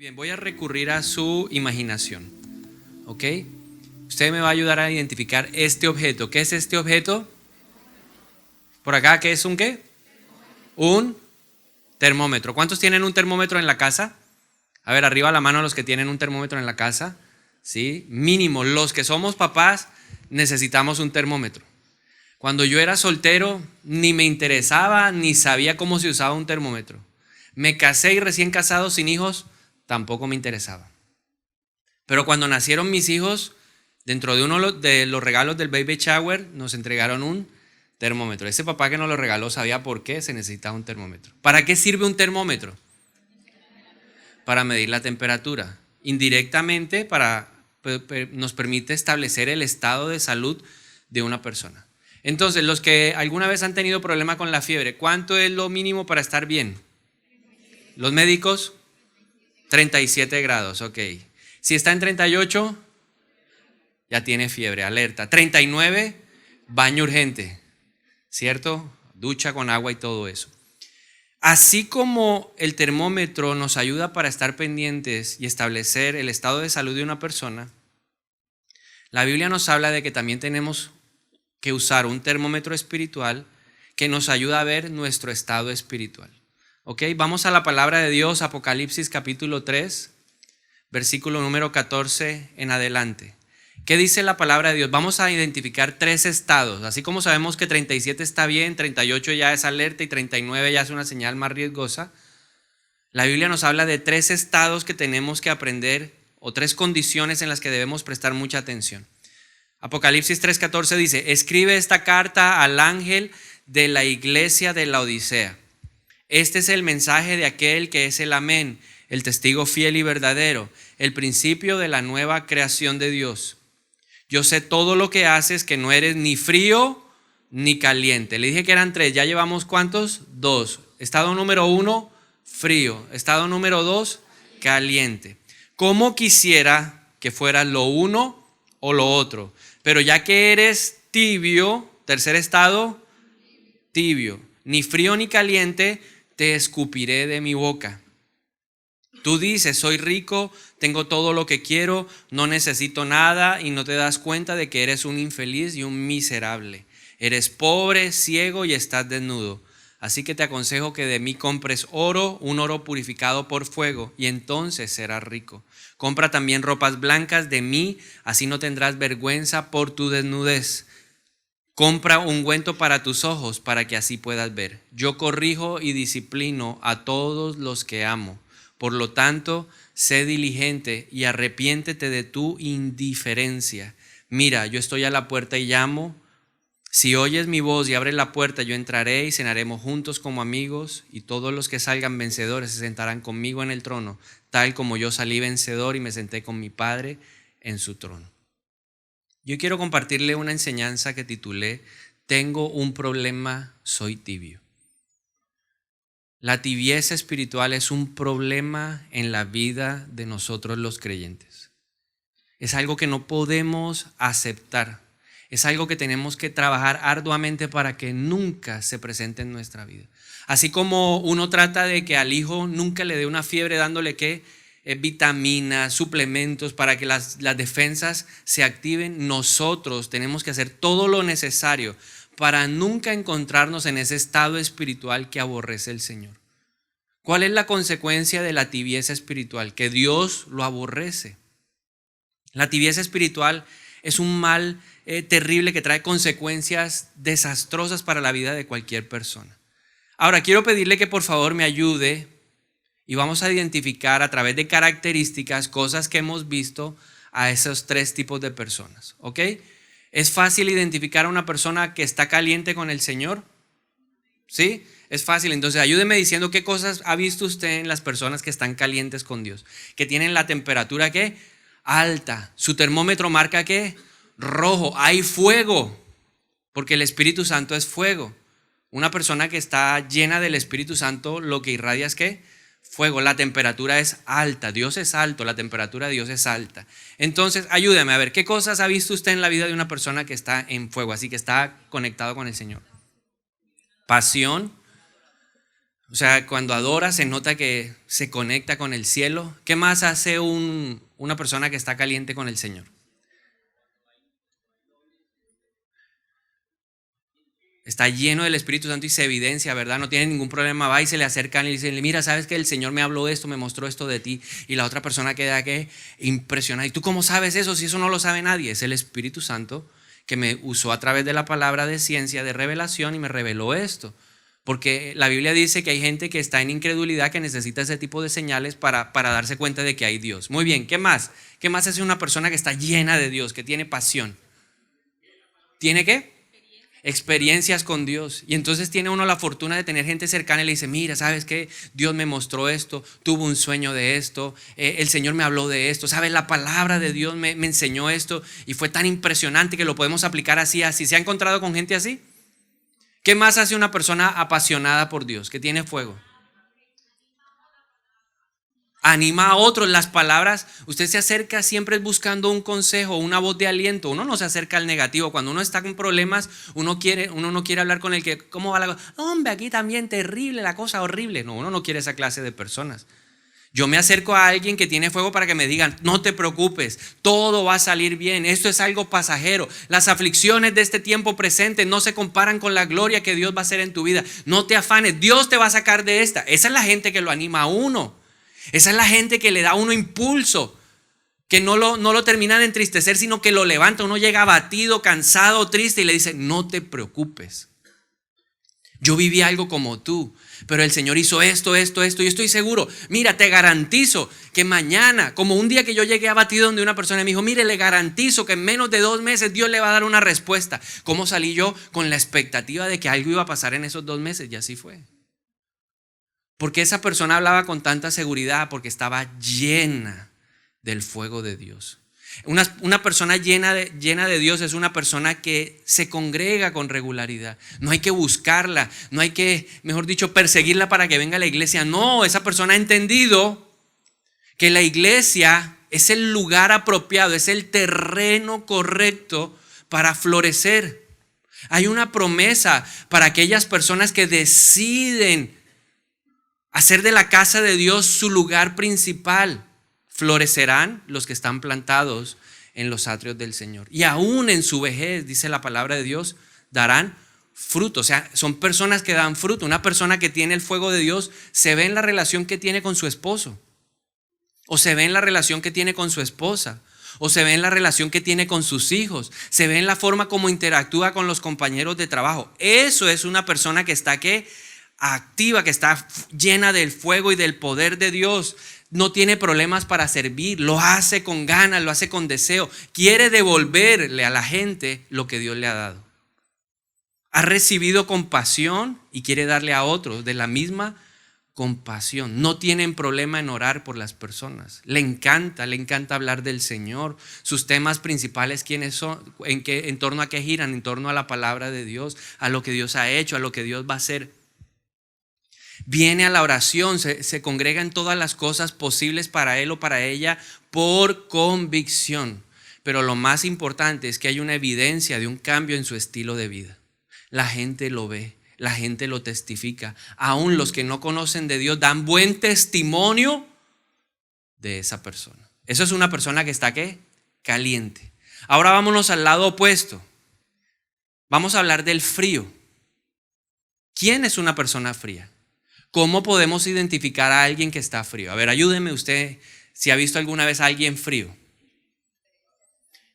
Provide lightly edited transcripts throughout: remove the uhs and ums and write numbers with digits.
Bien, voy a recurrir a su imaginación, ¿ok? Usted me va a ayudar a identificar este objeto. ¿Qué es este objeto? Por acá, ¿qué es un qué? Un termómetro. ¿Cuántos tienen un termómetro en la casa? A ver, arriba la mano los que tienen un termómetro en la casa. ¿Sí? Mínimo, los que somos papás necesitamos un termómetro. Cuando yo era soltero, ni me interesaba, ni sabía cómo se usaba un termómetro. Me casé y recién casado sin hijos, tampoco me interesaba. Pero cuando nacieron mis hijos, dentro de uno de los regalos del baby shower, nos entregaron un termómetro. Ese papá que nos lo regaló sabía por qué se necesitaba un termómetro. ¿Para qué sirve un termómetro? Para medir la temperatura. Indirectamente nos permite establecer el estado de salud de una persona. Entonces, los que alguna vez han tenido problema con la fiebre, ¿cuánto es lo mínimo para estar bien? Los médicos, 37 grados, ok. Si está en 38, ya tiene fiebre, alerta. 39, baño urgente, ¿cierto? Ducha con agua y todo eso. Así como el termómetro nos ayuda para estar pendientes y establecer el estado de salud de una persona, la Biblia nos habla de que también tenemos que usar un termómetro espiritual que nos ayuda a ver nuestro estado espiritual. ¿Ok? Vamos a la palabra de Dios, Apocalipsis capítulo 3, versículo número 14 en adelante. ¿Qué dice la palabra de Dios? Vamos a identificar tres estados. Así como sabemos que 37 está bien, 38 ya es alerta y 39 ya es una señal más riesgosa. La Biblia nos habla de tres estados que tenemos que aprender o tres condiciones en las que debemos prestar mucha atención. Apocalipsis 3:14 dice: escribe esta carta al ángel de la iglesia de la Odisea. Este es el mensaje de aquel que es el amén, el testigo fiel y verdadero, el principio de la nueva creación de Dios. Yo sé todo lo que haces, que no eres ni frío ni caliente. Le dije que eran tres, ya llevamos ¿cuántos? 2. Estado número 1, frío. Estado número 2, caliente. ¿Cómo quisiera que fuera lo uno o lo otro? Pero ya que eres tibio, tercer estado, tibio, ni frío ni caliente, te escupiré de mi boca. Tú dices, soy rico, tengo todo lo que quiero, no necesito nada, y no te das cuenta de que eres un infeliz y un miserable. Eres pobre, ciego y estás desnudo. Así que te aconsejo que de mí compres oro, un oro purificado por fuego, y entonces serás rico. Compra también ropas blancas de mí, así no tendrás vergüenza por tu desnudez. Compra ungüento para tus ojos, para que así puedas ver. Yo corrijo y disciplino a todos los que amo. Por lo tanto, sé diligente y arrepiéntete de tu indiferencia. Mira, yo estoy a la puerta y llamo. Si oyes mi voz y abres la puerta, yo entraré y cenaremos juntos como amigos, y todos los que salgan vencedores se sentarán conmigo en el trono, tal como yo salí vencedor y me senté con mi Padre en su trono. Yo quiero compartirle una enseñanza que titulé Tengo un problema, soy tibio. La tibieza espiritual es un problema en la vida de nosotros los creyentes. Es algo que no podemos aceptar. Es algo que tenemos que trabajar arduamente para que nunca se presente en nuestra vida. Así como uno trata de que al hijo nunca le dé una fiebre dándole vitaminas, suplementos para que las defensas se activen, nosotros tenemos que hacer todo lo necesario para nunca encontrarnos en ese estado espiritual que aborrece el Señor. ¿Cuál es la consecuencia de la tibieza espiritual? Que Dios lo aborrece. La tibieza espiritual es un mal terrible que trae consecuencias desastrosas para la vida de cualquier persona. Ahora, quiero pedirle que por favor me ayude y vamos a identificar a través de características, cosas que hemos visto a esos tres tipos de personas. ¿Ok? ¿Es fácil identificar a una persona que está caliente con el Señor? ¿Sí? Es fácil. Entonces ayúdeme diciendo qué cosas ha visto usted en las personas que están calientes con Dios, que tienen la temperatura ¿qué? Alta. Su termómetro marca ¿qué? Rojo. Hay fuego, porque el Espíritu Santo es fuego. Una persona que está llena del Espíritu Santo, lo que irradia es ¿qué? Fuego. La temperatura es alta. Dios es alto, la temperatura de Dios es alta. Entonces ayúdeme a ver qué cosas ha visto usted en la vida de una persona que está en fuego, así que está conectado con el Señor. Pasión, O sea, cuando adora se nota que se conecta con el cielo. ¿Qué más hace una persona que está caliente con el Señor? Está lleno del Espíritu Santo y se evidencia, ¿verdad? No tiene ningún problema, va y se le acercan y le dicen, mira, ¿sabes que el Señor me habló de esto, me mostró esto de ti? Y la otra persona queda que impresionada. ¿Y tú cómo sabes eso? Si eso no lo sabe nadie. Es el Espíritu Santo que me usó a través de la palabra de ciencia, de revelación, y me reveló esto. Porque la Biblia dice que hay gente que está en incredulidad, que necesita ese tipo de señales para darse cuenta de que hay Dios. Muy bien, ¿qué más? ¿Qué más hace una persona que está llena de Dios, que tiene pasión? ¿Tiene qué? Experiencias con Dios. Y entonces tiene uno la fortuna de tener gente cercana y le dice, mira, ¿sabes qué? Dios me mostró esto, tuve un sueño de esto, el Señor me habló de esto, ¿sabes? La palabra de Dios me enseñó esto y fue tan impresionante que lo podemos aplicar así. ¿Se ha encontrado con gente así? ¿Qué más hace una persona apasionada por Dios, que tiene fuego? Anima a otros. Las palabras, usted se acerca siempre buscando un consejo, una voz de aliento. Uno no se acerca al negativo. Cuando uno está con problemas, uno no quiere hablar con el que, ¿cómo va la cosa? Hombre, aquí también terrible, la cosa horrible. No, uno no quiere esa clase de personas. Yo me acerco a alguien que tiene fuego para que me digan, no te preocupes, todo va a salir bien, esto es algo pasajero. Las aflicciones de este tiempo presente no se comparan con la gloria que Dios va a hacer en tu vida. No te afanes, Dios te va a sacar de esta. Esa es la gente que lo anima a uno. Esa es la gente que le da a uno impulso, que no lo termina de entristecer, sino que lo levanta. Uno llega abatido, cansado, triste y le dice, no te preocupes. Yo viví algo como tú, pero el Señor hizo esto, y estoy seguro. Mira, te garantizo que mañana, como un día que yo llegué abatido donde una persona me dijo, mire, le garantizo que en menos de 2 meses Dios le va a dar una respuesta. ¿Cómo salí yo? Con la expectativa de que algo iba a pasar en esos 2 meses, y así fue. Porque esa persona hablaba con tanta seguridad, porque estaba llena del fuego de Dios. Una persona llena de Dios es una persona que se congrega con regularidad. No hay que buscarla, no hay que, mejor dicho, perseguirla para que venga a la iglesia. No, esa persona ha entendido que la iglesia es el lugar apropiado, es el terreno correcto para florecer. Hay una promesa para aquellas personas que deciden hacer de la casa de Dios su lugar principal. Florecerán los que están plantados en los atrios del Señor. Y aún en su vejez, dice la palabra de Dios, darán fruto. O sea, son personas que dan fruto. Una persona que tiene el fuego de Dios se ve en la relación que tiene con su esposo, o se ve en la relación que tiene con su esposa, o se ve en la relación que tiene con sus hijos, se ve en la forma como interactúa con los compañeros de trabajo. Eso es una persona que está activa, que está llena del fuego y del poder de Dios. No tiene problemas para servir, lo hace con ganas, lo hace con deseo. Quiere devolverle a la gente lo que Dios le ha dado. Ha recibido compasión y quiere darle a otros de la misma compasión. No tienen problema en orar por las personas. Le encanta hablar del Señor. Sus temas principales, ¿quiénes son? ¿En torno a qué giran? En torno a la palabra de Dios, a lo que Dios ha hecho, a lo que Dios va a hacer. Viene a la oración, se congrega en todas las cosas posibles para él o para ella por convicción. Pero lo más importante es que hay una evidencia de un cambio en su estilo de vida. La gente lo ve, la gente lo testifica. Aún los que no conocen de Dios dan buen testimonio de esa persona. Eso es una persona que está ¿qué? Caliente. Ahora vámonos al lado opuesto. Vamos a hablar del frío. ¿Quién es una persona fría? ¿Cómo podemos identificar a alguien que está frío? A ver, ayúdeme usted si ha visto alguna vez a alguien frío.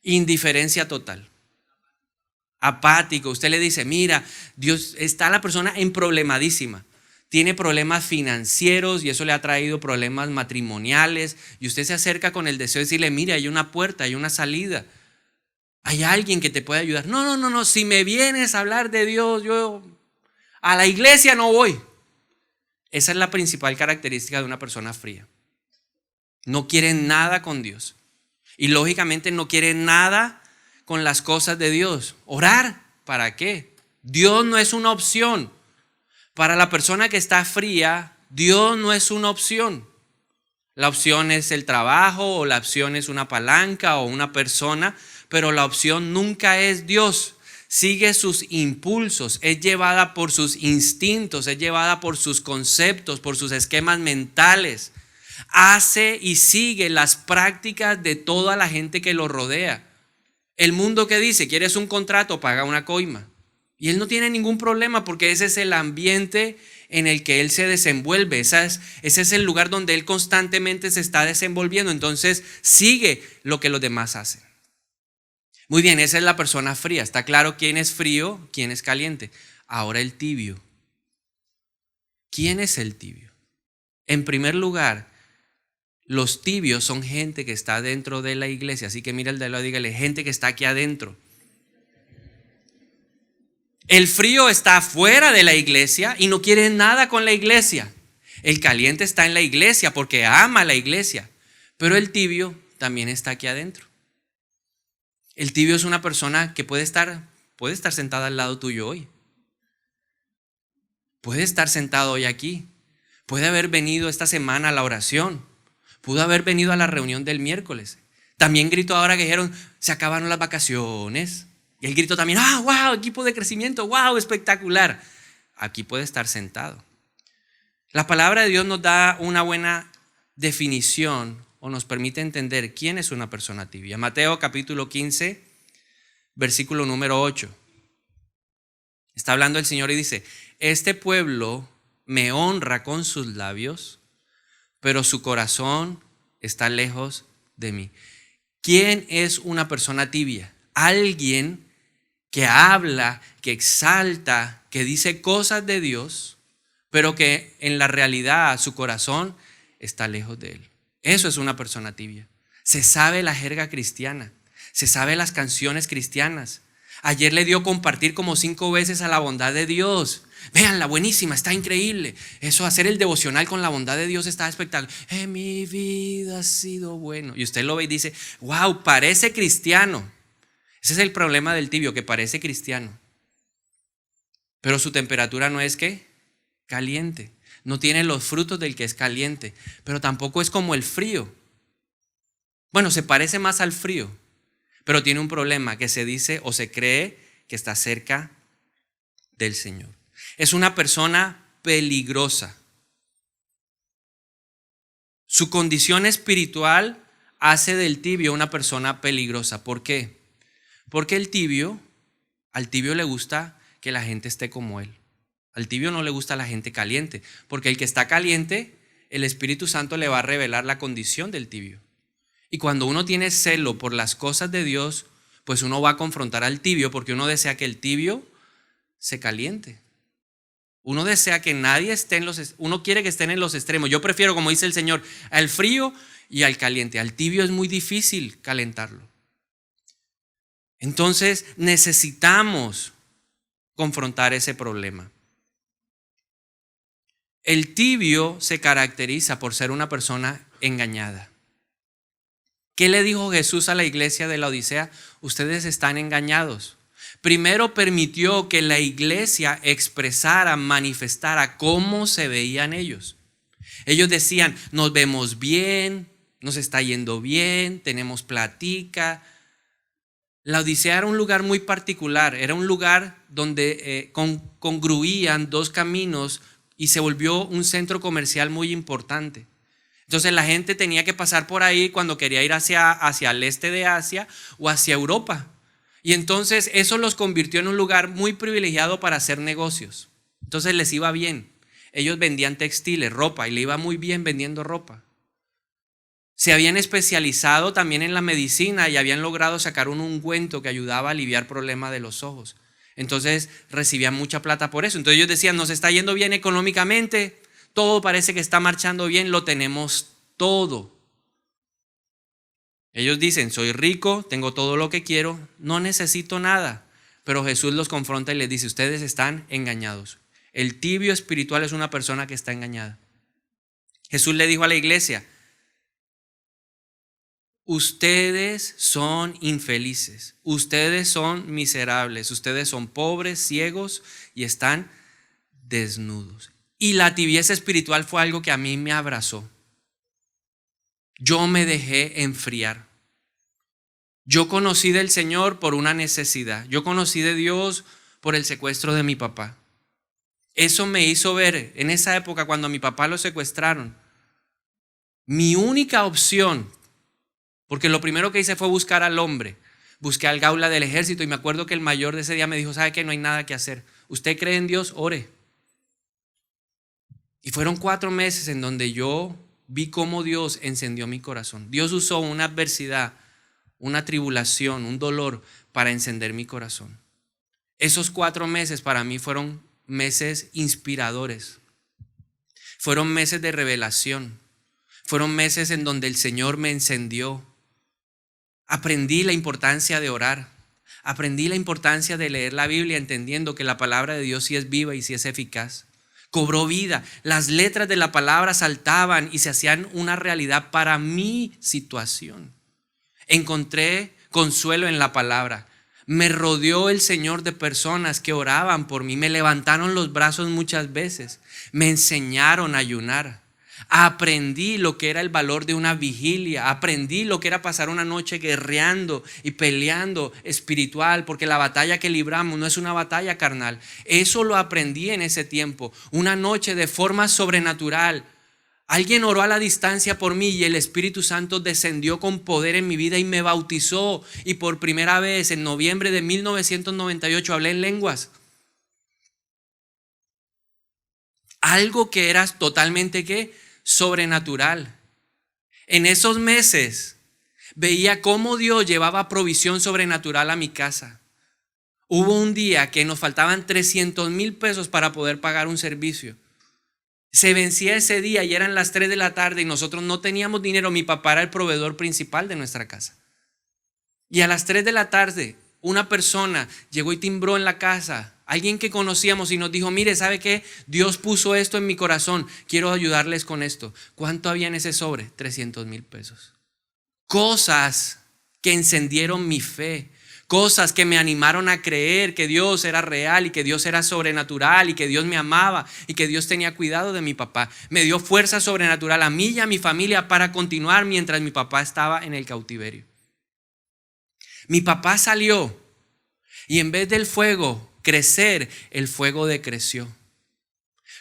Indiferencia total. Apático. Usted le dice, mira, Dios, está la persona emproblemadísima. Tiene problemas financieros y eso le ha traído problemas matrimoniales. Y usted se acerca con el deseo de decirle, mira, hay una puerta, hay una salida. Hay alguien que te puede ayudar. No. Si me vienes a hablar de Dios, yo a la iglesia no voy. Esa es la principal característica de una persona fría. No quiere nada con Dios. Y lógicamente no quiere nada con las cosas de Dios. ¿Orar? ¿Para qué? Dios no es una opción. Para la persona que está fría, Dios no es una opción. La opción es el trabajo, o la opción es una palanca o una persona, pero la opción nunca es Dios. sigue sus impulsos, es llevada por sus instintos, es llevada por sus conceptos, por sus esquemas mentales. Hace y sigue las prácticas de toda la gente que lo rodea. El mundo que dice, ¿quieres un contrato? Paga una coima. Y él no tiene ningún problema porque ese es el ambiente en el que él se desenvuelve. Ese es el lugar donde él constantemente se está desenvolviendo. Entonces sigue lo que los demás hacen. Muy bien, esa es la persona fría. Está claro quién es frío, quién es caliente. Ahora el tibio. ¿Quién es el tibio? En primer lugar, los tibios son gente que está dentro de la iglesia. Así que mira el de al lado y dígale, gente que está aquí adentro. El frío está fuera de la iglesia y no quiere nada con la iglesia. El caliente está en la iglesia porque ama la iglesia. Pero el tibio también está aquí adentro. El tibio es una persona que puede estar sentada al lado tuyo hoy. Puede estar sentado hoy aquí. Puede haber venido esta semana a la oración. Pudo haber venido a la reunión del miércoles. También gritó ahora que dijeron, se acabaron las vacaciones. Y él gritó también, wow, equipo de crecimiento, wow, espectacular. Aquí puede estar sentado. La palabra de Dios nos da una buena definición o nos permite entender quién es una persona tibia. Mateo capítulo 15, versículo número 8. Está hablando el Señor y dice, este pueblo me honra con sus labios, pero su corazón está lejos de mí. ¿Quién es una persona tibia? Alguien que habla, que exalta, que dice cosas de Dios, pero que en la realidad su corazón está lejos de él. Eso es una persona tibia. Se sabe la jerga cristiana, se sabe las canciones cristianas. Ayer le dio compartir como 5 veces a la bondad de Dios. Véanla, buenísima, está increíble. Eso, hacer el devocional con la bondad de Dios está espectacular. En mi vida ha sido bueno. Y usted lo ve y dice, wow, parece cristiano. Ese es el problema del tibio, que parece cristiano. Pero su temperatura no es ¿qué? Caliente. No tiene los frutos del que es caliente. Pero tampoco es como el frío. Bueno, se parece más al frío. Pero tiene un problema que se dice o se cree que está cerca del Señor. Es una persona peligrosa. Su condición espiritual hace del tibio una persona peligrosa. ¿Por qué? Porque al tibio le gusta que la gente esté como él. Al tibio no le gusta la gente caliente, porque el que está caliente, el Espíritu Santo le va a revelar la condición del tibio. Y cuando uno tiene celo por las cosas de Dios, pues uno va a confrontar al tibio porque uno desea que el tibio se caliente. Uno desea que nadie esté uno quiere que estén en los extremos. Yo prefiero, como dice el Señor, al frío y al caliente. Al tibio es muy difícil calentarlo. Entonces necesitamos confrontar ese problema. El tibio se caracteriza por ser una persona engañada. ¿Qué le dijo Jesús a la iglesia de la Odisea? Ustedes están engañados. Primero permitió que la iglesia expresara, manifestara cómo se veían ellos. Ellos decían, nos vemos bien, nos está yendo bien, tenemos platica. La Odisea era un lugar muy particular, era un lugar donde congruían 2 caminos y se volvió un centro comercial muy importante. Entonces la gente tenía que pasar por ahí cuando quería ir hacia el este de Asia o hacia Europa. Y entonces eso los convirtió en un lugar muy privilegiado para hacer negocios. Entonces les iba bien. Ellos vendían textiles, ropa, y le iba muy bien vendiendo ropa. Se habían especializado también en la medicina y habían logrado sacar un ungüento que ayudaba a aliviar problemas de los ojos. Entonces recibían mucha plata por eso. Entonces ellos decían, nos está yendo bien económicamente, todo parece que está marchando bien, lo tenemos todo. Ellos dicen, soy rico, tengo todo lo que quiero, no necesito nada. Pero Jesús los confronta y les dice, ustedes están engañados. El tibio espiritual es una persona que está engañada. Jesús le dijo a la iglesia, ustedes son infelices, ustedes son miserables, ustedes son pobres, ciegos y están desnudos. Y la tibieza espiritual fue algo que a mí me abrazó. Yo me dejé enfriar. Yo conocí del Señor por una necesidad. Yo conocí de Dios por el secuestro de mi papá. Eso me hizo ver en esa época cuando a mi papá lo secuestraron. Mi única opción, porque lo primero que hice fue buscar al hombre. Busqué al gaula del ejército y me acuerdo que el mayor de ese día me dijo, ¿sabe qué? No hay nada que hacer. ¿Usted cree en Dios? Ore. Y fueron 4 meses en donde yo vi cómo Dios encendió mi corazón. Dios usó una adversidad, una tribulación, un dolor para encender mi corazón. Esos 4 meses para mí fueron meses inspiradores. Fueron meses de revelación. Fueron meses en donde el Señor me encendió. Aprendí la importancia de orar. Aprendí la importancia de leer la Biblia entendiendo que la palabra de Dios sí es viva y sí es eficaz. Cobró vida. Las letras de la palabra saltaban y se hacían una realidad para mi situación. Encontré consuelo en la palabra. Me rodeó el Señor de personas que oraban por mí. Me levantaron los brazos muchas veces. Me enseñaron a ayunar. Aprendí lo que era el valor de una vigilia. Aprendí lo que era pasar una noche guerreando y peleando espiritual, porque la batalla que libramos no es una batalla carnal. Eso lo aprendí en ese tiempo. Una noche de forma sobrenatural. Alguien oró a la distancia por mí y el Espíritu Santo descendió con poder en mi vida y me bautizó. Y por primera vez en noviembre de 1998 hablé en lenguas. Algo que era totalmente sobrenatural. En esos meses veía cómo Dios llevaba provisión sobrenatural a mi casa. Hubo un día que nos faltaban 300,000 pesos para poder pagar un servicio. Se vencía ese día y eran las 3 de la tarde y nosotros no teníamos dinero. Mi papá era el proveedor principal de nuestra casa. Y a las 3 de la tarde una persona llegó y timbró en la casa. Alguien que conocíamos y nos dijo, mire, ¿sabe qué? Dios puso esto en mi corazón. Quiero ayudarles con esto. ¿Cuánto había en ese sobre? 300,000 pesos. Cosas que encendieron mi fe. Cosas que me animaron a creer que Dios era real y que Dios era sobrenatural y que Dios me amaba y que Dios tenía cuidado de mi papá. Me dio fuerza sobrenatural a mí y a mi familia para continuar mientras mi papá estaba en el cautiverio. Mi papá salió y en vez del fuego crecer, el fuego decreció.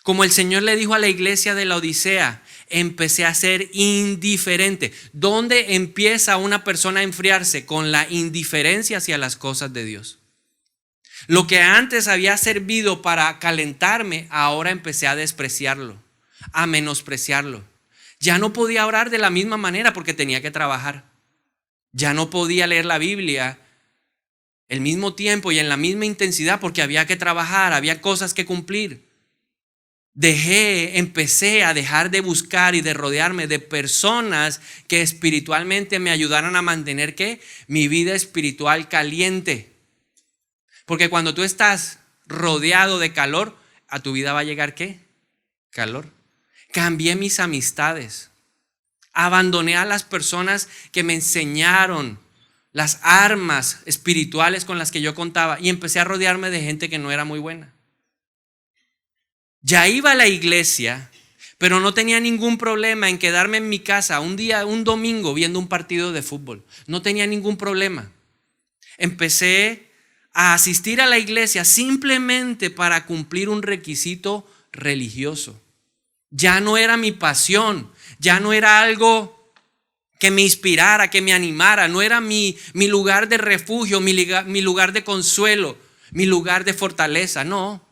Como el Señor le dijo a la iglesia de la Odisea, empecé a ser indiferente. ¿Dónde empieza una persona a enfriarse? Con la indiferencia hacia las cosas de Dios. Lo que antes había servido para calentarme, ahora empecé a despreciarlo, a menospreciarlo. Ya no podía orar de la misma manera porque tenía que trabajar. Ya no podía leer la Biblia el mismo tiempo y en la misma intensidad porque había que trabajar, había cosas que cumplir. Empecé a dejar de buscar y de rodearme de personas que espiritualmente me ayudaran a mantener mi vida espiritual caliente. Porque cuando tú estás rodeado de calor, a tu vida va a llegar calor. Cambié mis amistades. Abandoné a las personas que me enseñaron las armas espirituales con las que yo contaba y empecé a rodearme de gente que no era muy buena. Ya iba a la iglesia, pero no tenía ningún problema en quedarme en mi casa un domingo viendo un partido de fútbol. No tenía ningún problema. Empecé a asistir a la iglesia simplemente para cumplir un requisito religioso. Ya no era mi pasión, ya no era algo que me inspirara, que me animara. No era mi lugar de refugio, mi lugar de consuelo, mi lugar de fortaleza. No,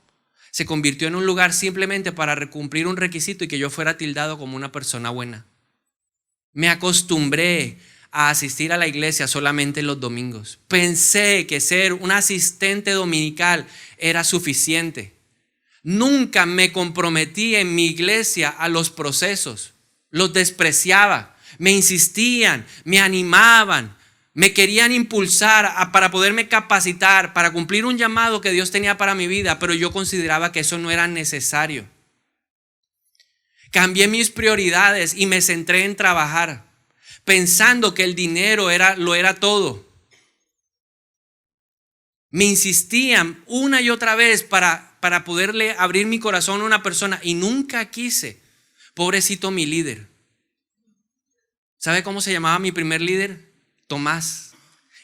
se convirtió en un lugar simplemente para cumplir un requisito y que yo fuera tildado como una persona buena. Me acostumbré a asistir a la iglesia solamente los domingos. Pensé que ser un asistente dominical era suficiente. Nunca me comprometí en mi iglesia a los procesos. Los despreciaba. Me insistían, me animaban, me querían impulsar para poderme capacitar, para cumplir un llamado que Dios tenía para mi vida, pero yo consideraba que eso no era necesario. Cambié mis prioridades y me centré en trabajar, pensando que el dinero lo era todo. Me insistían una y otra vez para poderle abrir mi corazón a una persona y nunca quise. Pobrecito mi líder. ¿Sabe cómo se llamaba mi primer líder? Tomás.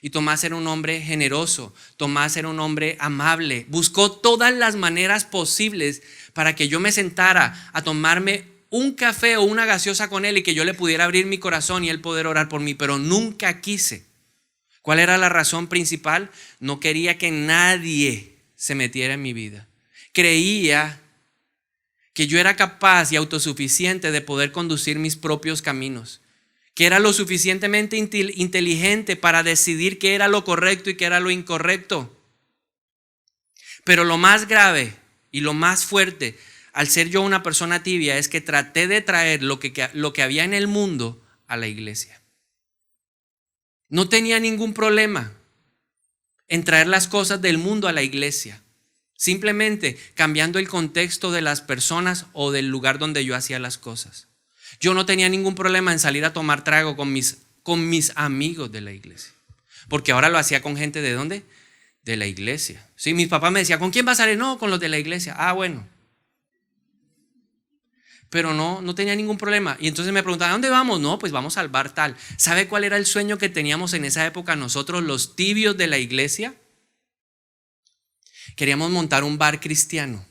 Y Tomás era un hombre generoso, Tomás era un hombre amable, buscó todas las maneras posibles para que yo me sentara a tomarme un café o una gaseosa con él y que yo le pudiera abrir mi corazón y él poder orar por mí, pero nunca quise. ¿Cuál era la razón principal? No quería que nadie se metiera en mi vida. Creía que yo era capaz y autosuficiente de poder conducir mis propios caminos, que era lo suficientemente inteligente para decidir qué era lo correcto y qué era lo incorrecto. Pero lo más grave y lo más fuerte al ser yo una persona tibia es que traté de traer lo que había en el mundo a la iglesia. No tenía ningún problema en traer las cosas del mundo a la iglesia, simplemente cambiando el contexto de las personas o del lugar donde yo hacía las cosas. Yo no tenía ningún problema en salir a tomar trago con mis amigos de la iglesia, porque ahora lo hacía con gente ¿de dónde? De la iglesia. Sí, mis papás me decían, ¿con quién vas a salir? No, con los de la iglesia. Ah, bueno. Pero no tenía ningún problema. Y entonces me preguntaban, ¿a dónde vamos? No, pues vamos al bar tal. ¿Sabe cuál era el sueño que teníamos en esa época nosotros, los tibios de la iglesia? Queríamos montar un bar cristiano.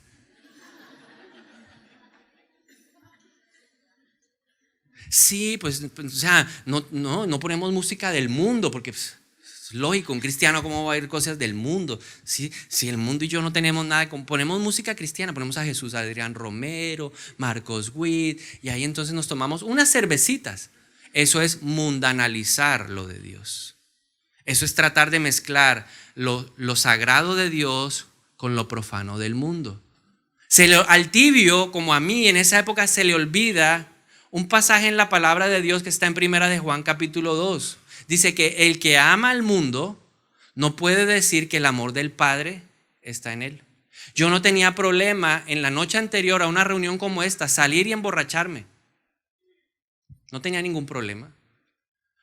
Sí, pues o sea, no ponemos música del mundo, porque pues, es lógico, un cristiano cómo va a ir cosas del mundo. Si el mundo y yo no tenemos nada, ponemos música cristiana, ponemos a Jesús Adrián Romero, Marcos Witt, y ahí entonces nos tomamos unas cervecitas. Eso es mundanalizar lo de Dios. Eso es tratar de mezclar lo sagrado de Dios con lo profano del mundo. Al tibio, como a mí, en esa época se le olvida un pasaje en la palabra de Dios que está en Primera de Juan capítulo 2. Dice que el que ama al mundo no puede decir que el amor del Padre está en él. Yo no tenía problema en la noche anterior a una reunión como esta salir y emborracharme. No tenía ningún problema.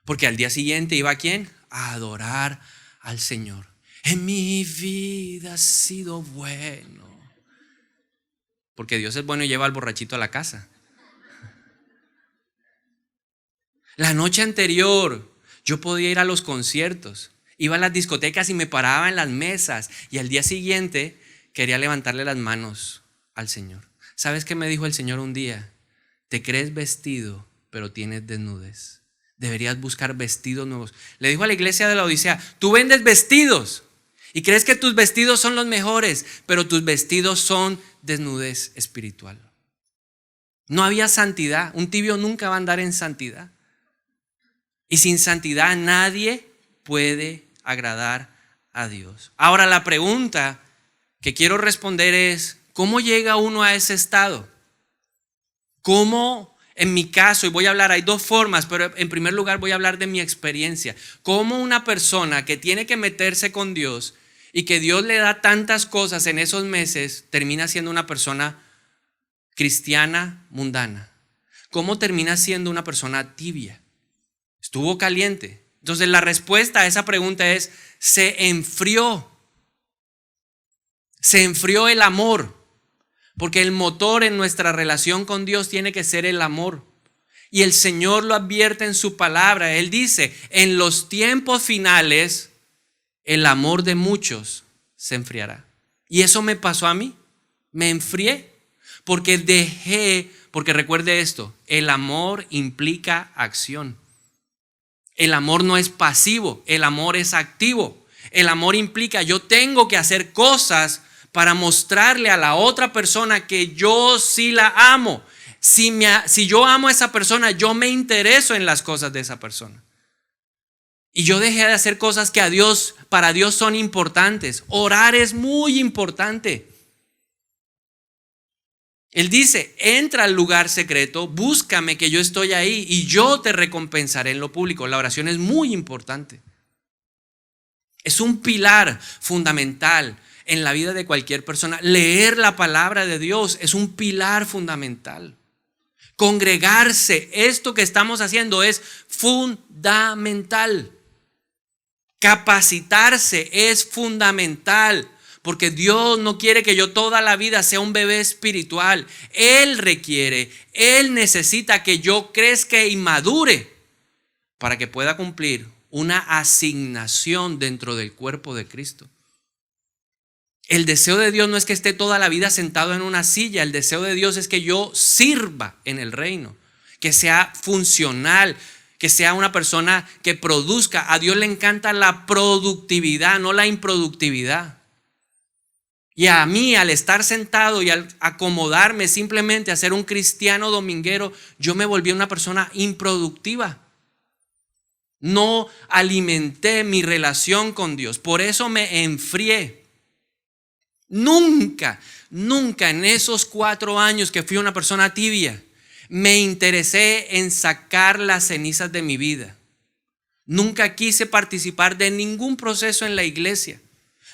Porque al día siguiente iba ¿a quién? A adorar al Señor. En mi vida ha sido bueno. Porque Dios es bueno y lleva al borrachito a la casa. La noche anterior yo podía ir a los conciertos, iba a las discotecas y me paraba en las mesas, y al día siguiente quería levantarle las manos al Señor. ¿Sabes qué me dijo el Señor un día? Te crees vestido, pero tienes desnudez. Deberías buscar vestidos nuevos. Le dijo a la iglesia de la Odisea, tú vendes vestidos y crees que tus vestidos son los mejores, pero tus vestidos son desnudez espiritual. No había santidad. Un tibio nunca va a andar en santidad. Y sin santidad nadie puede agradar a Dios. Ahora la pregunta que quiero responder es, ¿cómo llega uno a ese estado? ¿Cómo, en mi caso, y voy a hablar, hay dos formas, pero en primer lugar voy a hablar de mi experiencia. ¿Cómo una persona que tiene que meterse con Dios y que Dios le da tantas cosas en esos meses termina siendo una persona cristiana mundana? ¿Cómo termina siendo una persona tibia? Estuvo caliente. Entonces la respuesta a esa pregunta es, se enfrió el amor, porque el motor en nuestra relación con Dios tiene que ser el amor. Y el Señor lo advierte en su palabra. Él dice, en los tiempos finales, el amor de muchos se enfriará. Y eso me pasó a mí. Me enfrié porque porque recuerde esto, el amor implica acción. El amor no es pasivo, el amor es activo. El amor implica yo tengo que hacer cosas para mostrarle a la otra persona que yo sí la amo. Si yo amo a esa persona, yo me intereso en las cosas de esa persona. Y yo dejé de hacer cosas que para Dios son importantes. Orar es muy importante. Él dice, entra al lugar secreto, búscame que yo estoy ahí y yo te recompensaré en lo público. La oración es muy importante. Es un pilar fundamental en la vida de cualquier persona. Leer la palabra de Dios es un pilar fundamental. Congregarse, esto que estamos haciendo es fundamental. Capacitarse es fundamental. Porque Dios no quiere que yo toda la vida sea un bebé espiritual. Él necesita que yo crezca y madure para que pueda cumplir una asignación dentro del cuerpo de Cristo. El deseo de Dios no es que esté toda la vida sentado en una silla. El deseo de Dios es que yo sirva en el reino, que sea funcional, que sea una persona que produzca. A Dios le encanta la productividad, no la improductividad. Y a mí, al estar sentado y al acomodarme simplemente a ser un cristiano dominguero, yo me volví una persona improductiva. No alimenté mi relación con Dios. Por eso me enfrié. Nunca en esos 4 años que fui una persona tibia, me interesé en sacar las cenizas de mi vida. Nunca quise participar de ningún proceso en la iglesia.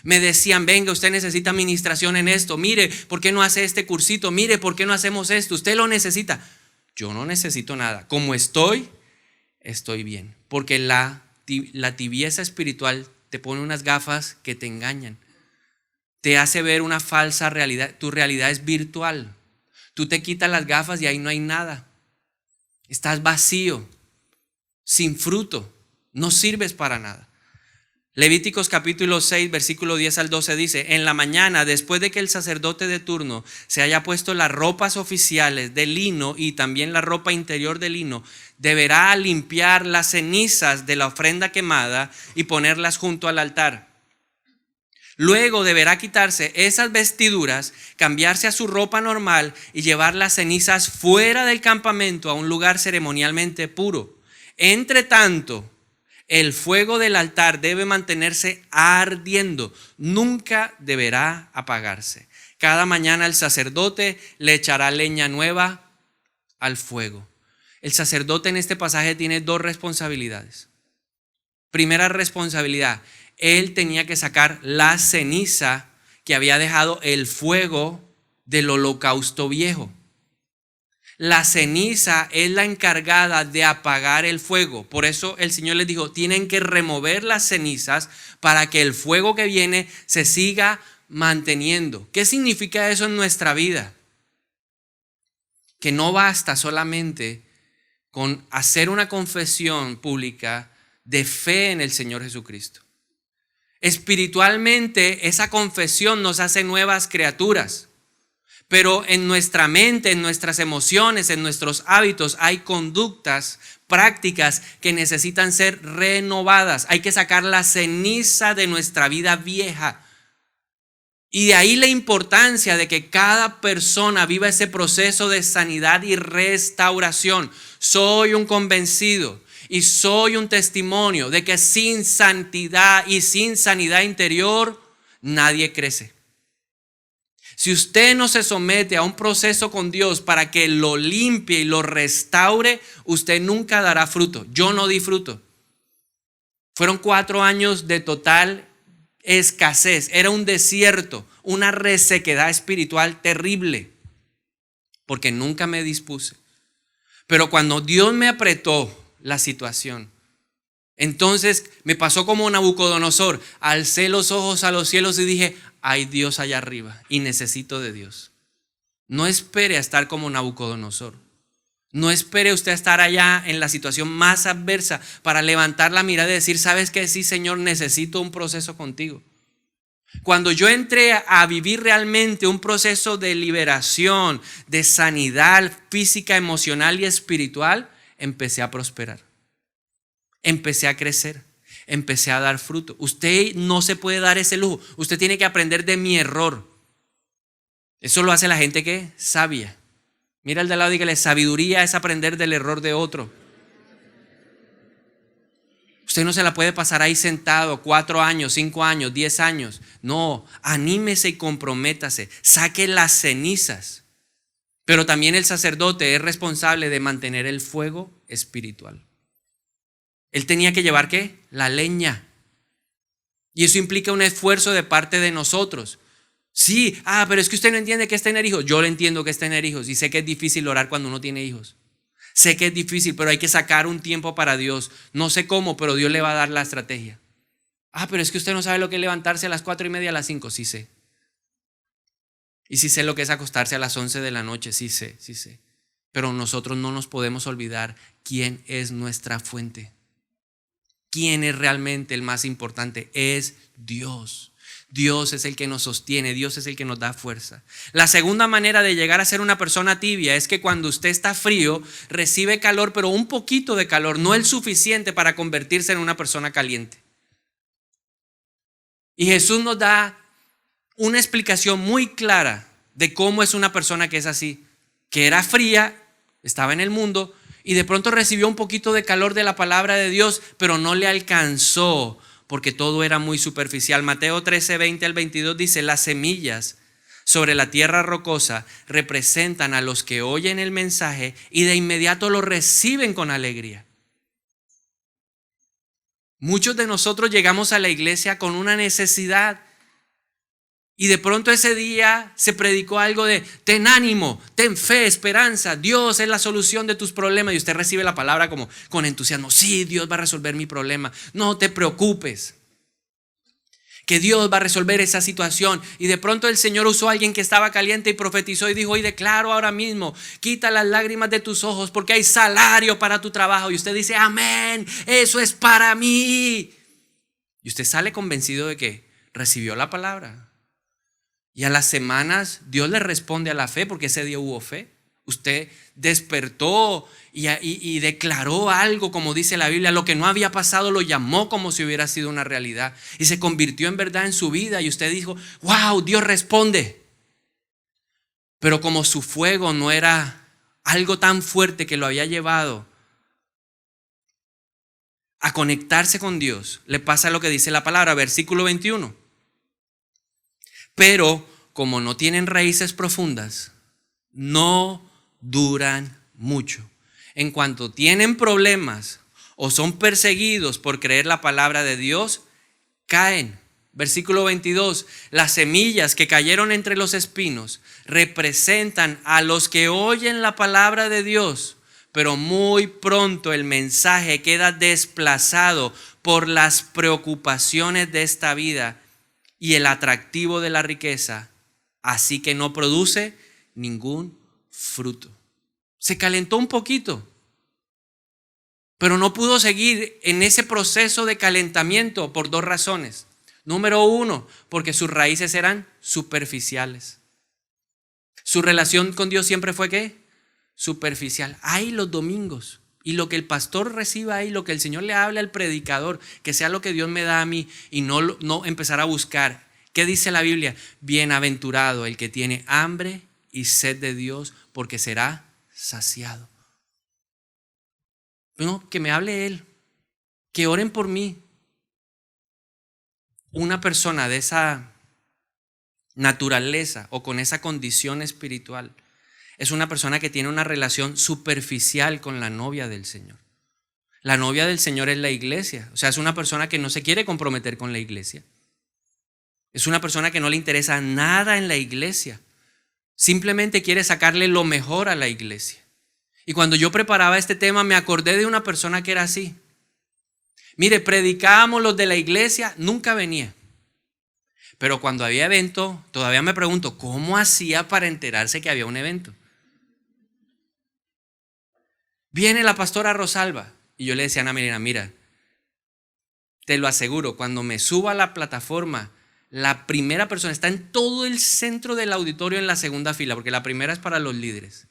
Me decían, venga, usted necesita administración en esto. Mire, ¿por qué no hace este cursito? Mire, ¿por qué no hacemos esto? Usted lo necesita. Yo no necesito nada. Como estoy bien. Porque la tibieza espiritual te pone unas gafas que te engañan. Te hace ver una falsa realidad. Tu realidad es virtual. Tú te quitas las gafas y ahí no hay nada. Estás vacío, sin fruto. No sirves para nada. Levíticos capítulo 6, versículo 10 al 12 dice: en la mañana, después de que el sacerdote de turno se haya puesto las ropas oficiales de lino y también la ropa interior de lino, deberá limpiar las cenizas de la ofrenda quemada y ponerlas junto al altar. Luego deberá quitarse esas vestiduras, cambiarse a su ropa normal y llevar las cenizas fuera del campamento a un lugar ceremonialmente puro. Entre tanto, el fuego del altar debe mantenerse ardiendo, nunca deberá apagarse. Cada mañana el sacerdote le echará leña nueva al fuego. El sacerdote en este pasaje tiene 2 responsabilidades. Primera responsabilidad: él tenía que sacar la ceniza que había dejado el fuego del holocausto viejo. La ceniza es la encargada de apagar el fuego. Por eso el Señor les dijo, tienen que remover las cenizas para que el fuego que viene se siga manteniendo. ¿Qué significa eso en nuestra vida? Que no basta solamente con hacer una confesión pública de fe en el Señor Jesucristo. Espiritualmente, esa confesión nos hace nuevas criaturas. Pero en nuestra mente, en nuestras emociones, en nuestros hábitos hay conductas, prácticas que necesitan ser renovadas. Hay que sacar la ceniza de nuestra vida vieja. Y de ahí la importancia de que cada persona viva ese proceso de sanidad y restauración. Soy un convencido y soy un testimonio de que sin santidad y sin sanidad interior nadie crece. Si usted no se somete a un proceso con Dios para que lo limpie y lo restaure, usted nunca dará fruto. Yo no di fruto. Fueron 4 años de total escasez. Era un desierto, una resequedad espiritual terrible, porque nunca me dispuse. Pero cuando Dios me apretó la situación, entonces me pasó como Nabucodonosor. Alcé los ojos a los cielos y dije, hay Dios allá arriba y necesito de Dios. No espere a estar como Nabucodonosor. No espere usted a estar allá en la situación más adversa para levantar la mirada y decir, ¿sabes qué? Sí, Señor, necesito un proceso contigo. Cuando yo entré a vivir realmente un proceso de liberación, de sanidad física, emocional y espiritual, empecé a prosperar. Empecé a crecer. Empecé a dar fruto. Usted no se puede dar ese lujo. Usted tiene que aprender de mi error. Eso lo hace la gente que sabia. Mira al de al lado y dígale, sabiduría es aprender del error de otro. Usted no se la puede pasar ahí sentado 4 años, 5 años, 10 años. No, anímese y comprométase. Saque las cenizas. Pero también el sacerdote es responsable de mantener el fuego espiritual. Él tenía que llevar, ¿qué? La leña. Y eso implica un esfuerzo de parte de nosotros. Sí, pero es que usted no entiende qué es tener hijos. Yo lo entiendo que es tener hijos y sé que es difícil orar cuando uno tiene hijos. Sé que es difícil, pero hay que sacar un tiempo para Dios. No sé cómo, pero Dios le va a dar la estrategia. Pero es que usted no sabe lo que es levantarse a las 4:30, a las 5. Sí sé. Y sí sé lo que es acostarse a las 11 de la noche. Sí sé. Pero nosotros no nos podemos olvidar quién es nuestra fuente. quién es realmente el más importante. Es Dios. Dios es el que nos sostiene, Dios es el que nos da fuerza. La segunda manera de llegar a ser una persona tibia es que cuando usted está frío, recibe calor, pero un poquito de calor, no el suficiente para convertirse en una persona caliente. Y Jesús nos da una explicación muy clara de cómo es una persona que es así, que era fría, estaba en el mundo y de pronto recibió un poquito de calor de la palabra de Dios, pero no le alcanzó porque todo era muy superficial. Mateo 13, 20 al 22 dice: las semillas sobre la tierra rocosa representan a los que oyen el mensaje y de inmediato lo reciben con alegría. Muchos de nosotros llegamos a la iglesia con una necesidad y de pronto ese día se predicó algo de ten ánimo, ten fe, esperanza, Dios es la solución de tus problemas, y usted recibe la palabra como con entusiasmo. Sí, Dios va a resolver mi problema, no te preocupes, que Dios va a resolver esa situación. Y de pronto el Señor usó a alguien que estaba caliente y profetizó y dijo: y declaro ahora mismo, quita las lágrimas de tus ojos porque hay salario para tu trabajo. Y usted dice: amén, eso es para mí. Y usted sale convencido de que recibió la palabra. Y a las semanas Dios le responde a la fe, porque ese día hubo fe. Usted despertó y declaró algo, como dice la Biblia. Lo que no había pasado lo llamó como si hubiera sido una realidad. Y se convirtió en verdad en su vida. Y usted dijo: wow, Dios responde. Pero como su fuego no era algo tan fuerte que lo había llevado a conectarse con Dios, le pasa lo que dice la palabra, versículo 21. Pero como no tienen raíces profundas, no duran mucho. En cuanto tienen problemas o son perseguidos por creer la palabra de Dios, caen. Versículo 22, las semillas que cayeron entre los espinos representan a los que oyen la palabra de Dios, pero muy pronto el mensaje queda desplazado por las preocupaciones de esta vida y el atractivo de la riqueza, así que no produce ningún fruto. Se calentó un poquito, pero no pudo seguir en ese proceso de calentamiento por dos razones. Número uno, porque sus raíces eran superficiales. Su relación con Dios siempre fue ¿qué? Superficial. Ahí los domingos. Y lo que el pastor reciba ahí, lo que el Señor le hable al predicador, que sea lo que Dios me da a mí, y no empezar a buscar. ¿Qué dice la Biblia? Bienaventurado el que tiene hambre y sed de Dios, porque será saciado. No, que me hable Él, que oren por mí. Una persona de esa naturaleza o con esa condición espiritual es una persona que tiene una relación superficial con la novia del Señor. La novia del Señor es la iglesia. O sea, es una persona que no se quiere comprometer con la iglesia. Es una persona que no le interesa nada en la iglesia. Simplemente quiere sacarle lo mejor a la iglesia. Y cuando yo preparaba este tema me acordé de una persona que era así. Mire, predicábamos los de la iglesia, nunca venía. Pero cuando había evento, todavía me pregunto, ¿cómo hacía para enterarse que había un evento? Viene la pastora Rosalba y yo le decía a Ana Melina: mira, te lo aseguro, cuando me suba a la plataforma, la primera persona está en todo el centro del auditorio en la segunda fila, porque la primera es para los líderes.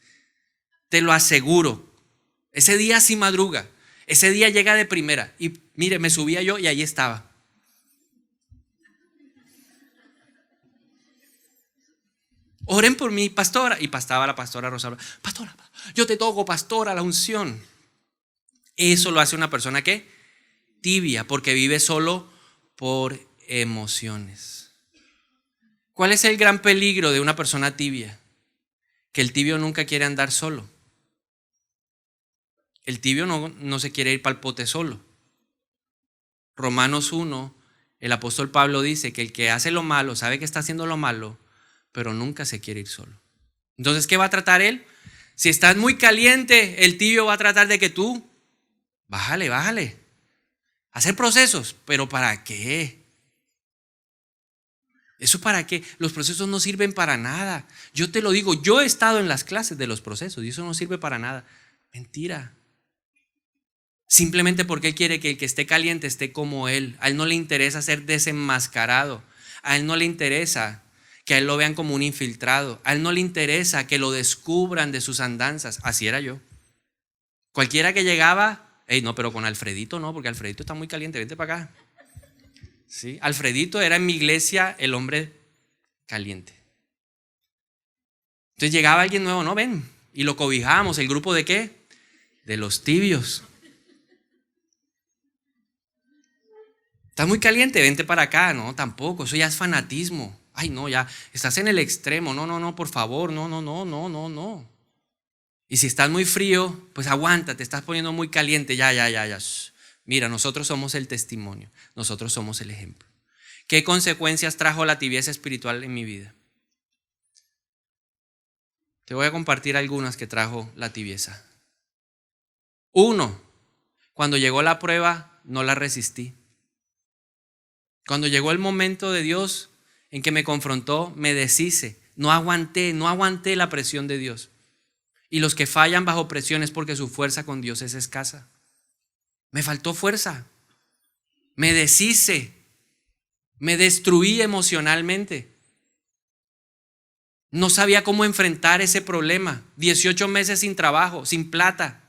Te lo aseguro, ese día sí madruga, ese día llega de primera. Y mire, me subía yo y ahí estaba. Oren por mí, pastora. Y pasaba la pastora Rosalba: pastora, yo te toco, pastora, la unción. Eso lo hace una persona que tibia, porque vive solo por emociones. ¿Cuál es el gran peligro de una persona tibia? Que el tibio nunca quiere andar solo. El tibio no se quiere ir para el pote solo. Romanos 1, el apóstol Pablo dice que el que hace lo malo sabe que está haciendo lo malo, pero nunca se quiere ir solo. Entonces, ¿qué va a tratar él? Si estás muy caliente, el tibio va a tratar de que tú bájale. Hacer procesos, pero ¿para qué? ¿Eso para qué? Los procesos no sirven para nada. Yo te lo digo, yo he estado en las clases de los procesos y eso no sirve para nada. Mentira. Simplemente porque Él quiere que el que esté caliente esté como Él. A Él no le interesa ser desenmascarado. A Él no le interesa que a Él lo vean como un infiltrado. A Él no le interesa que lo descubran de sus andanzas. Así era yo. Cualquiera que llegaba, no, pero con Alfredito no, porque Alfredito está muy caliente, vente para acá. ¿Sí? Alfredito era en mi iglesia el hombre caliente. Entonces llegaba alguien nuevo, no, ven, y lo cobijábamos. ¿El grupo de qué? De los tibios. ¿Estás muy caliente? Vente para acá. No, tampoco, eso ya es fanatismo. Ay, no, ya, estás en el extremo. No, por favor, no. Y si estás muy frío, pues aguanta, te estás poniendo muy caliente, ya. Shh. Mira, nosotros somos el testimonio, nosotros somos el ejemplo. ¿Qué consecuencias trajo la tibieza espiritual en mi vida? Te voy a compartir algunas que trajo la tibieza. 1, cuando llegó la prueba, no la resistí. Cuando llegó el momento de Dios en que me confrontó, me deshice. No aguanté la presión de Dios. Y los que fallan bajo presión es porque su fuerza con Dios es escasa. Me faltó fuerza. Me deshice. Me destruí emocionalmente. No sabía cómo enfrentar ese problema. 18 meses sin trabajo, sin plata.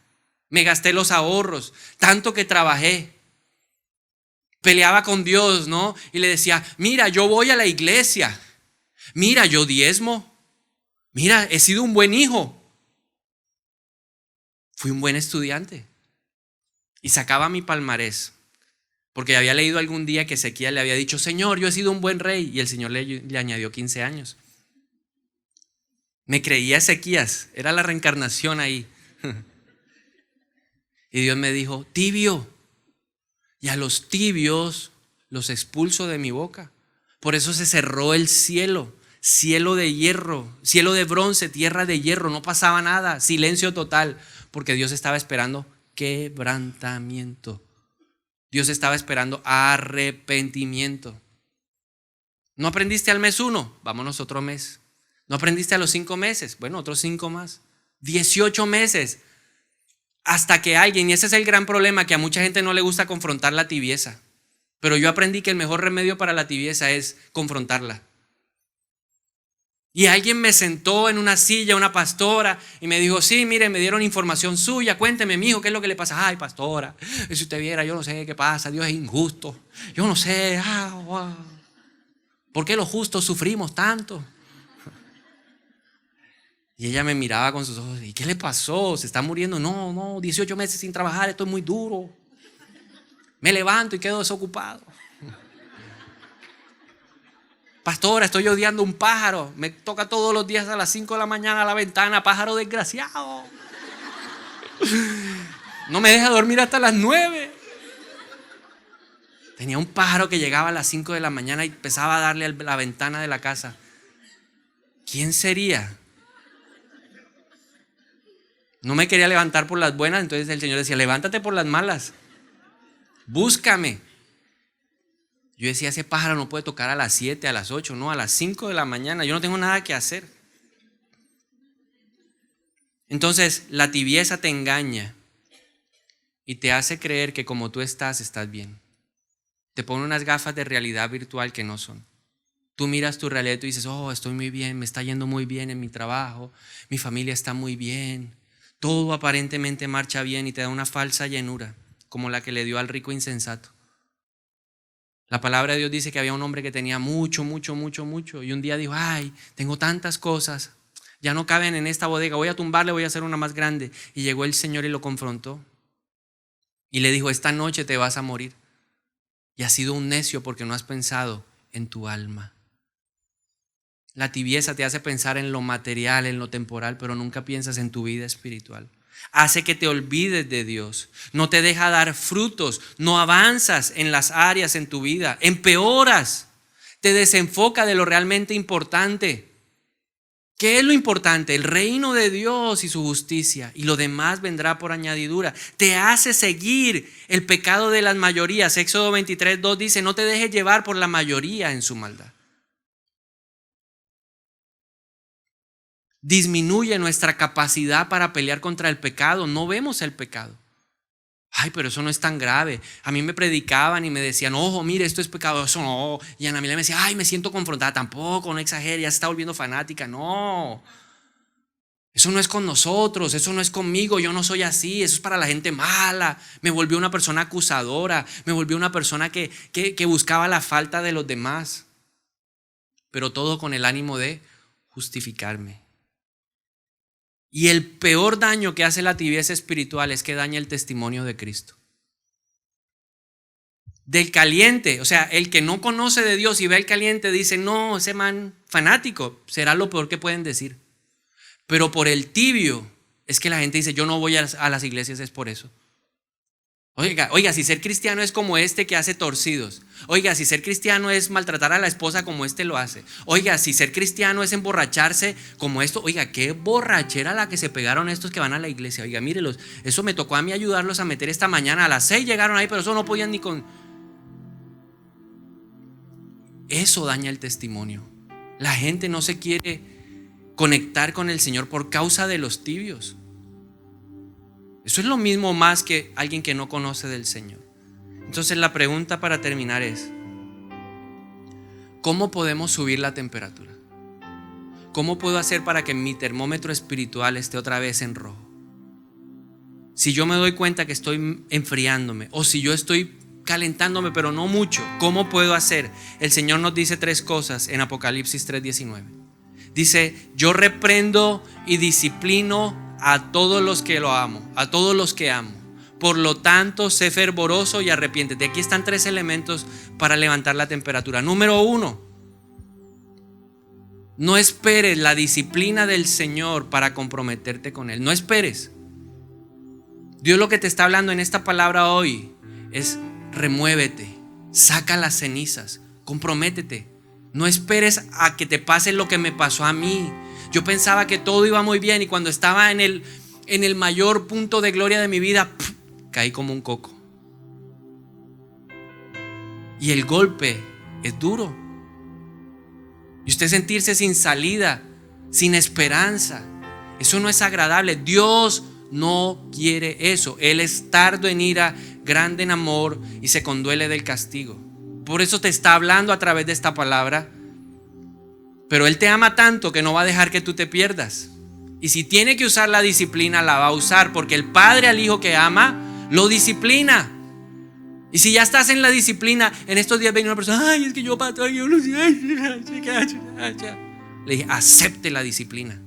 Me gasté los ahorros, tanto que trabajé. Peleaba con Dios, ¿no? Y le decía, mira, yo voy a la iglesia. Mira, yo diezmo. Mira, he sido un buen hijo. Fui un buen estudiante. Y sacaba mi palmarés. Porque había leído algún día que Ezequiel le había dicho, Señor, yo he sido un buen rey. Y el Señor le añadió 15 años. Me creía Ezequías, era la reencarnación ahí. Y Dios me dijo, tibio. Y a los tibios los expulso de mi boca. Por eso se cerró el cielo. Cielo de hierro, cielo de bronce, tierra de hierro. No pasaba nada, silencio total. Porque Dios estaba esperando quebrantamiento. Dios estaba esperando arrepentimiento. ¿No aprendiste al mes 1? Vámonos otro mes. ¿No aprendiste a los 5 meses? Bueno, otros 5 más. 18 meses. Hasta que alguien, y ese es el gran problema, que a mucha gente no le gusta confrontar la tibieza. Pero yo aprendí que el mejor remedio para la tibieza es confrontarla. Y alguien me sentó en una silla, una pastora, y me dijo, sí, mire, me dieron información suya, cuénteme, mijo, ¿qué es lo que le pasa? Ay, pastora, si usted viera, yo no sé qué pasa, Dios es injusto. Yo no sé, ¿por qué los justos sufrimos tanto? Y ella me miraba con sus ojos, ¿y qué le pasó? ¿Se está muriendo? No, 18 meses sin trabajar, esto es muy duro. Me levanto y quedo desocupado. Pastora, estoy odiando un pájaro. Me toca todos los días a las 5 de la mañana a la ventana, pájaro desgraciado. No me deja dormir hasta las 9. Tenía un pájaro que llegaba a las 5 de la mañana y empezaba a darle a la ventana de la casa. ¿Quién sería? No me quería levantar por las buenas, entonces el Señor decía, levántate por las malas. Búscame. Yo decía, ese pájaro no puede tocar a las 7, a las 8, no, a las 5 de la mañana. Yo no tengo nada que hacer. Entonces, la tibieza te engaña y te hace creer que como tú estás bien. Te pone unas gafas de realidad virtual que no son. Tú miras tu realidad y tú dices, estoy muy bien, me está yendo muy bien en mi trabajo, mi familia está muy bien, todo aparentemente marcha bien y te da una falsa llenura, como la que le dio al rico insensato. La palabra de Dios dice que había un hombre que tenía mucho, y un día dijo, ay, tengo tantas cosas, ya no caben en esta bodega, voy a tumbarle, voy a hacer una más grande. Y llegó el Señor y lo confrontó y le dijo, esta noche te vas a morir. Y has sido un necio porque no has pensado en tu alma. La tibieza te hace pensar en lo material, en lo temporal, pero nunca piensas en tu vida espiritual. Hace que te olvides de Dios, no te deja dar frutos, no avanzas en las áreas en tu vida, empeoras, te desenfoca de lo realmente importante. ¿Qué es lo importante? El reino de Dios y su justicia, y lo demás vendrá por añadidura. Te hace seguir el pecado de las mayorías. Éxodo 23:2 dice, no te dejes llevar por la mayoría en su maldad. Disminuye nuestra capacidad para pelear contra el pecado. No vemos el pecado. Ay, pero eso no es tan grave. A mí me predicaban y me decían, ojo, mire, esto es pecado, eso no. Y Ana Milena me decía, ay, me siento confrontada. Tampoco, no exagere, ya se está volviendo fanática. No, eso no es con nosotros, eso no es conmigo, yo no soy así, eso es para la gente mala. Me volvió una persona acusadora, me volvió una persona que buscaba la falta de los demás. Pero todo con el ánimo de justificarme. Y el peor daño que hace la tibieza espiritual es que daña el testimonio de Cristo. Del caliente, o sea, el que no conoce de Dios y ve al caliente dice, no, ese man fanático, será lo peor que pueden decir. Pero por el tibio es que la gente dice, yo no voy a las iglesias, es por eso. Oiga, si ser cristiano es como este que hace torcidos. Oiga, si ser cristiano es maltratar a la esposa como este lo hace. Oiga, si ser cristiano es emborracharse como esto. Oiga, qué borrachera la que se pegaron estos que van a la iglesia. Oiga, mírelos, eso me tocó a mí ayudarlos a meter esta mañana. A las 6 llegaron ahí, pero eso no podían ni con... Eso daña el testimonio. La gente no se quiere conectar con el Señor por causa de los tibios. Eso es lo mismo más que alguien que no conoce del Señor. Entonces la pregunta para terminar es, ¿cómo podemos subir la temperatura? ¿Cómo puedo hacer para que mi termómetro espiritual esté otra vez en rojo? Si yo me doy cuenta que estoy enfriándome o si yo estoy calentándome pero no mucho, ¿cómo puedo hacer? El Señor nos dice 3 cosas en Apocalipsis 3:19. Dice, yo reprendo y disciplino a todos los que lo amo, a todos los que amo. Por lo tanto, sé fervoroso y arrepiéntete. Aquí están 3 elementos para levantar la temperatura. Número 1, no esperes la disciplina del Señor para comprometerte con Él. No esperes. Dios lo que te está hablando en esta palabra hoy es remuévete, saca las cenizas, comprométete. No esperes a que te pase lo que me pasó a mí. Yo pensaba que todo iba muy bien y cuando estaba en el mayor punto de gloria de mi vida, caí como un coco. Y el golpe es duro. Y usted sentirse sin salida, sin esperanza, eso no es agradable. Dios no quiere eso. Él es tardo en ira, grande en amor y se conduele del castigo. Por eso te está hablando a través de esta palabra. Pero Él te ama tanto que no va a dejar que tú te pierdas. Y si tiene que usar la disciplina, la va a usar, porque el padre al hijo que ama lo disciplina. Y si ya estás en la disciplina, en estos días viene una persona, ay, es que yo pato, yo no sé. Le dije, acepte la disciplina.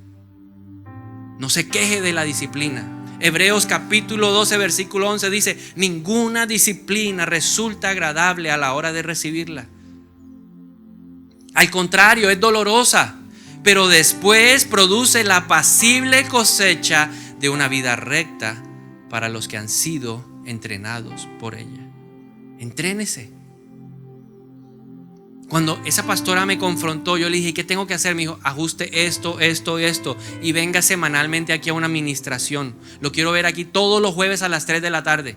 No se queje de la disciplina. Hebreos capítulo 12 versículo 11 dice, ninguna disciplina resulta agradable a la hora de recibirla. Al contrario, es dolorosa, pero después produce la apacible cosecha de una vida recta para los que han sido entrenados por ella. Entrénese. Cuando esa pastora me confrontó, yo le dije, ¿qué tengo que hacer? Me dijo, ajuste esto y venga semanalmente aquí a una administración. Lo quiero ver aquí todos los jueves a las 3 de la tarde.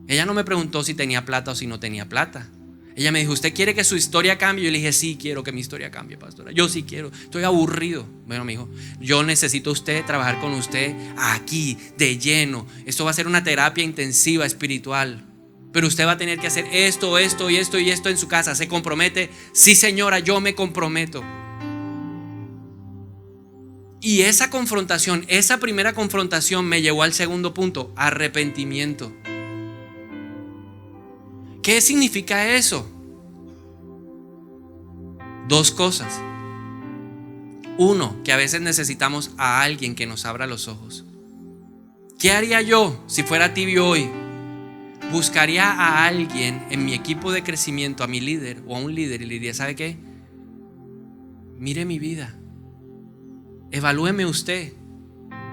Ella no me preguntó si tenía plata o si no tenía plata. Ella me dijo, ¿usted quiere que su historia cambie? Yo le dije, sí, quiero que mi historia cambie, pastora. Yo sí quiero, estoy aburrido. Bueno, me dijo, yo necesito usted trabajar con usted aquí, de lleno. Esto va a ser una terapia intensiva espiritual. Pero usted va a tener que hacer esto en su casa. ¿Se compromete? Sí, señora, yo me comprometo. Y esa confrontación, esa primera confrontación me llevó al segundo punto, arrepentimiento. ¿Qué significa eso? 2 cosas. 1, que a veces necesitamos a alguien que nos abra los ojos. ¿Qué haría yo si fuera tibio hoy? Buscaría a alguien en mi equipo de crecimiento, a mi líder o a un líder, y le diría, ¿sabe qué? Mire mi vida. Evalúeme usted.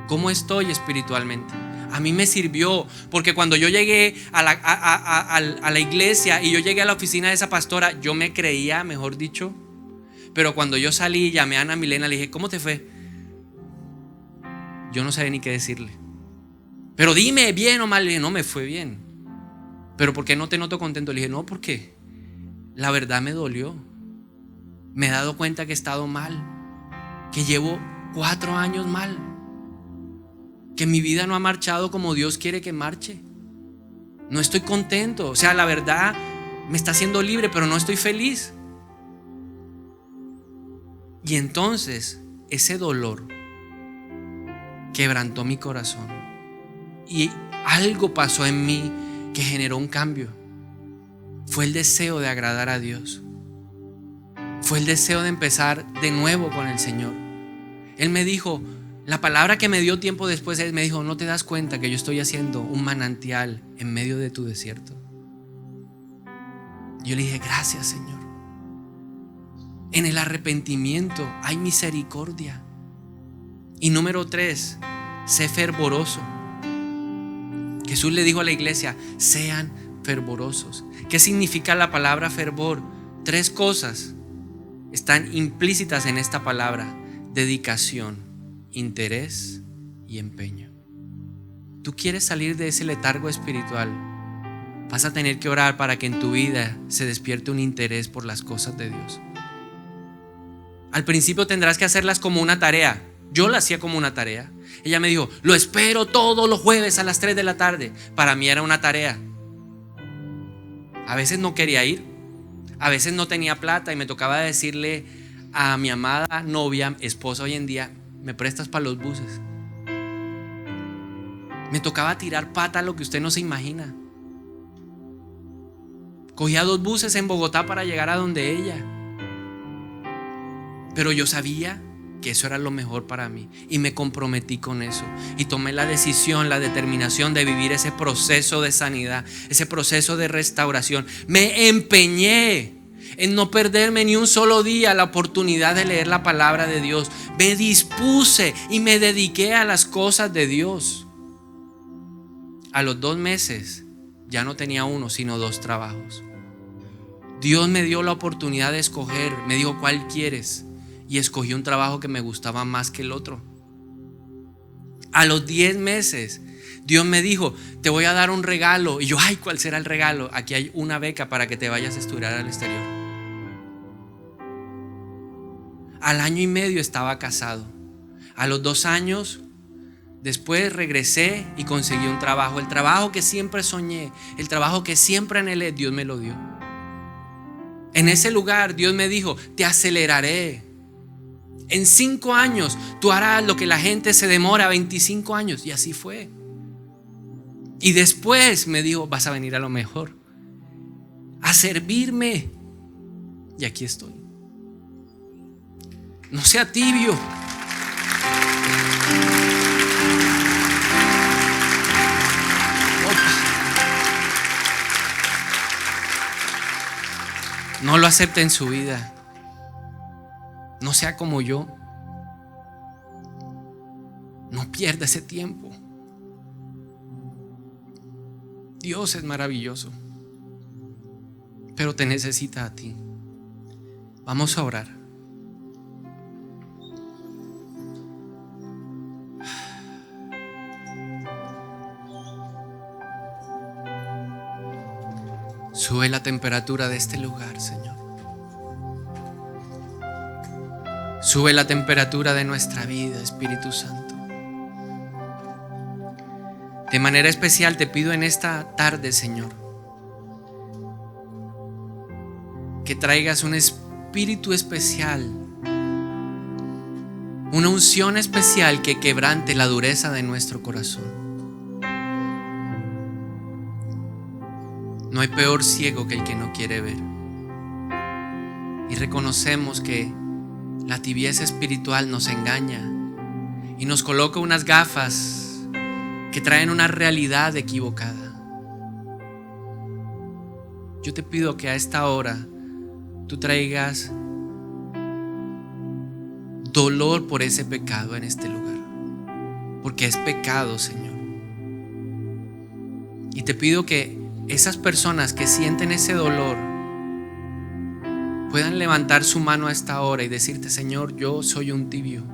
¿Cómo estoy espiritualmente? A mí me sirvió, porque cuando yo llegué a la iglesia y yo llegué a la oficina de esa pastora, yo me creía, mejor dicho. Pero cuando yo salí, llamé a Ana Milena, le dije, ¿cómo te fue? Yo no sabía ni qué decirle. Pero dime, bien o mal. Le dije, no, me fue bien. ¿Pero por qué no te noto contento? Le dije, no, porque la verdad me dolió. Me he dado cuenta que he estado mal, que llevo 4 años mal, que mi vida no ha marchado como Dios quiere que marche. No estoy contento. O sea, la verdad me está haciendo libre, pero no estoy feliz. Y entonces ese dolor quebrantó mi corazón. Y algo pasó en mí que generó un cambio. Fue el deseo de agradar a Dios. Fue el deseo de empezar de nuevo con el Señor. Él me dijo, la palabra que me dio tiempo después, Él me dijo: ¿no te das cuenta que yo estoy haciendo un manantial en medio de tu desierto? Yo le dije: gracias, Señor. En el arrepentimiento hay misericordia. Y número 3, sé fervoroso. Jesús le dijo a la iglesia: sean fervorosos. ¿Qué significa la palabra fervor? 3 cosas están implícitas en esta palabra: dedicación, interés y empeño. Tú quieres salir de ese letargo espiritual, vas a tener que orar para que en tu vida se despierte un interés por las cosas de Dios. Al principio tendrás que hacerlas como una tarea. Yo la hacía como una tarea. Ella me dijo: lo espero todos los jueves a las 3 de la tarde. Para mí era una tarea. A veces no quería ir, a veces no tenía plata y me tocaba decirle a mi amada novia, esposa hoy en día: ¿me prestas para los buses? Me tocaba tirar pata a lo que usted no se imagina. Cogía 2 buses en Bogotá para llegar a donde ella. Pero yo sabía que eso era lo mejor para mí y me comprometí con eso y tomé la decisión, la determinación de vivir ese proceso de sanidad, ese proceso de restauración. Me empeñé en no perderme ni un solo día la oportunidad de leer la palabra de Dios. Me dispuse y me dediqué a las cosas de Dios. A los 2 meses ya no tenía 1 sino 2 trabajos. Dios me dio la oportunidad de escoger. Me dijo: ¿cuál quieres? Y escogí un trabajo que me gustaba más que el otro. A los 10 meses Dios me dijo: te voy a dar un regalo. Y yo: ay, ¿cuál será el regalo? Aquí hay una beca para que te vayas a estudiar al exterior. Al año y medio estaba casado. A los 2 años después regresé y conseguí un trabajo. El trabajo que siempre soñé, el trabajo que siempre anhelé, Dios me lo dio. En ese lugar Dios me dijo: te aceleraré. En 5 años tú harás lo que la gente se demora 25 años. Y así fue. Y después me dijo: vas a venir a lo mejor, a servirme. Y aquí estoy. No sea tibio. No lo acepte en su vida. No sea como yo. No pierda ese tiempo. Dios es maravilloso, pero te necesita a ti. Vamos a orar. Sube la temperatura de este lugar, Señor. Sube la temperatura de nuestra vida, Espíritu Santo. De manera especial te pido en esta tarde, Señor, que traigas un espíritu especial, una unción especial que quebrante la dureza de nuestro corazón. No hay peor ciego que el que no quiere ver. Y reconocemos que la tibieza espiritual nos engaña y nos coloca unas gafas que traen una realidad equivocada. Yo te pido que a esta hora tú traigas dolor por ese pecado en este lugar, porque es pecado, Señor. Y te pido que esas personas que sienten ese dolor puedan levantar su mano a esta hora y decirte: Señor, yo soy un tibio.